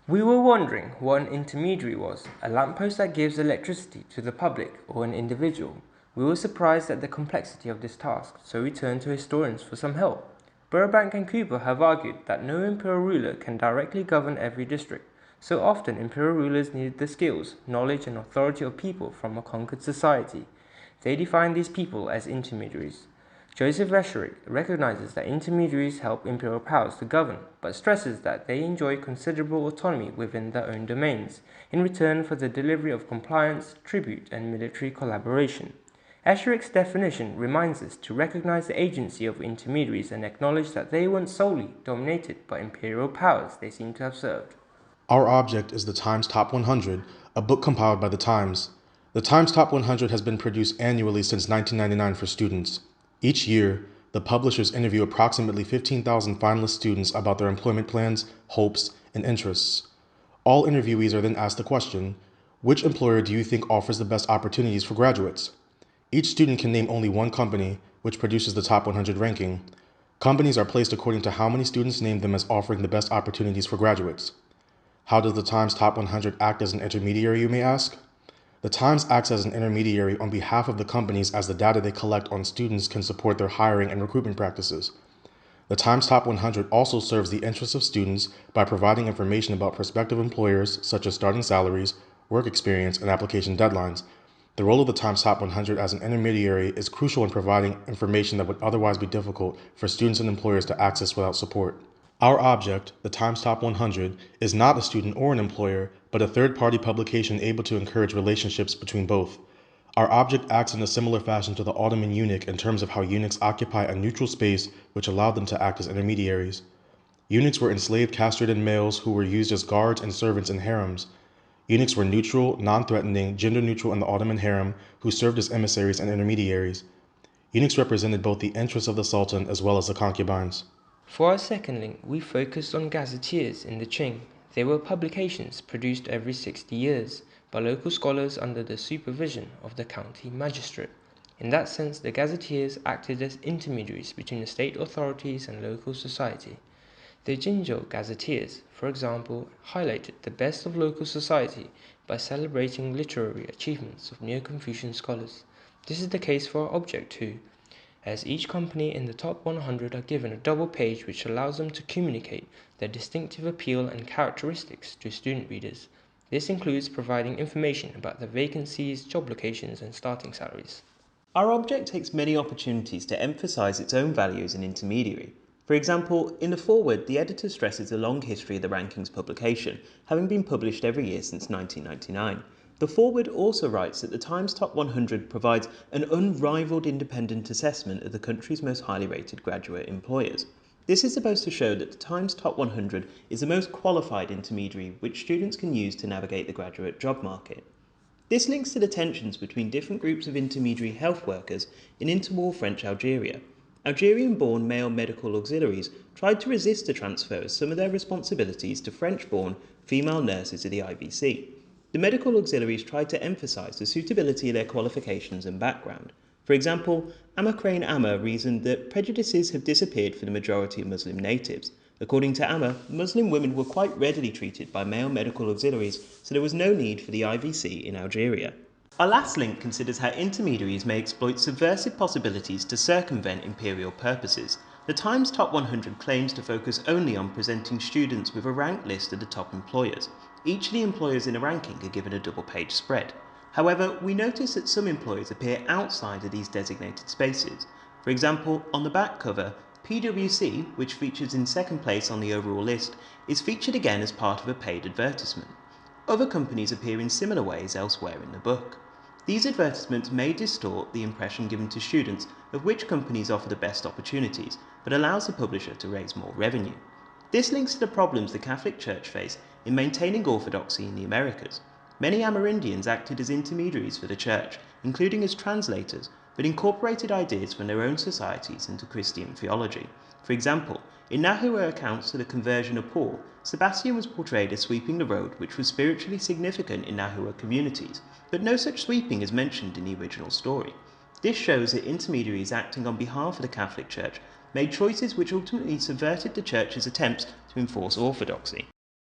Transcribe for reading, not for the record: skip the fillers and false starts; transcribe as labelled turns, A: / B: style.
A: We were wondering what an intermediary was, a lamppost that gives electricity to the public or an individual. We were surprised at the complexity of this task, so we turned to historians for some help. Burbank and Cooper have argued that no imperial ruler can directly govern every district. So often imperial rulers needed the skills, knowledge and authority of people from a conquered society. They define these people as intermediaries. Joseph Esherick recognizes that intermediaries help imperial powers to govern, but stresses that they enjoy considerable autonomy within their own domains, in return for the delivery of compliance, tribute, and military collaboration. Esherick's definition reminds us to recognize the agency of intermediaries and acknowledge that they weren't solely dominated by imperial powers they seem to have served.
B: Our object is the Times Top 100, a book compiled by the Times. The Times Top 100 has been produced annually since 1999 for students. Each year, the publishers interview approximately 15,000 finalist students about their employment plans, hopes, and interests. All interviewees are then asked the question, which employer do you think offers the best opportunities for graduates? Each student can name only one company, which produces the top 100 ranking. Companies are placed according to how many students name them as offering the best opportunities for graduates. How does the Times Top 100 act as an intermediary, you may ask? The Times acts as an intermediary on behalf of the companies as the data they collect on students can support their hiring and recruitment practices. The Times Top 100 also serves the interests of students by providing information about prospective employers such as starting salaries, work experience, and application deadlines. The role of the Times Top 100 as an intermediary is crucial in providing information that would otherwise be difficult for students and employers to access without support. Our object, the Times Top 100, is not a student or an employer, but a third-party publication able to encourage relationships between both. Our object acts in a similar fashion to the Ottoman eunuch in terms of how eunuchs occupy a neutral space which allowed them to act as intermediaries. Eunuchs were enslaved castrated males who were used as guards and servants in harems. Eunuchs were neutral, non-threatening, gender-neutral in the Ottoman harem who served as emissaries and intermediaries. Eunuchs represented both the interests of the Sultan as well as the concubines.
A: For our second link, we focused on gazetteers in the Qing. They were publications produced every 60 years by local scholars under the supervision of the county magistrate. In that sense, the gazetteers acted as intermediaries between the state authorities and local society. The Jinzhou gazetteers, for example, highlighted the best of local society by celebrating literary achievements of Neo-Confucian scholars. This is the case for our object too, as each company in the top 100 are given a double page which allows them to communicate their distinctive appeal and characteristics to student readers. This includes providing information about the vacancies, job locations, and starting salaries.
C: Our object takes many opportunities to emphasize its own value as an intermediary. For example, in the foreword, the editor stresses the long history of the rankings publication, having been published every year since 1999. The foreword also writes that the Times Top 100 provides an unrivaled independent assessment of the country's most highly rated graduate employers. This is supposed to show that the Times Top 100 is the most qualified intermediary which students can use to navigate the graduate job market. This links to the tensions between different groups of intermediary health workers in interwar French Algeria. Algerian-born male medical auxiliaries tried to resist the transfer of some of their responsibilities to French-born female nurses of the IVC. The medical auxiliaries tried to emphasize the suitability of their qualifications and background. For example, Amma Crane Amma reasoned that prejudices have disappeared for the majority of Muslim natives. According to Amma, Muslim women were quite readily treated by male medical auxiliaries, so there was no need for the IVC in Algeria. Our last link considers how intermediaries may exploit subversive possibilities to circumvent imperial purposes. The Times Top 100 claims to focus only on presenting students with a ranked list of the top employers. Each of the employers in a ranking are given a double-page spread. However, we notice that some employers appear outside of these designated spaces. For example, on the back cover, PwC, which features in second place on the overall list, is featured again as part of a paid advertisement. Other companies appear in similar ways elsewhere in the book. These advertisements may distort the impression given to students of which companies offer the best opportunities, but allows the publisher to raise more revenue. This links to the problems the Catholic Church face in maintaining orthodoxy in the Americas. Many Amerindians acted as intermediaries for the Church, including as translators, but incorporated ideas from their own societies into Christian theology. For example, in Nahua accounts of the conversion of Paul, Sebastian was portrayed as sweeping the road, which was spiritually significant in Nahua communities, but no such sweeping is mentioned in the original story. This shows that intermediaries acting on behalf of the Catholic Church made choices which ultimately subverted the Church's attempts to enforce orthodoxy.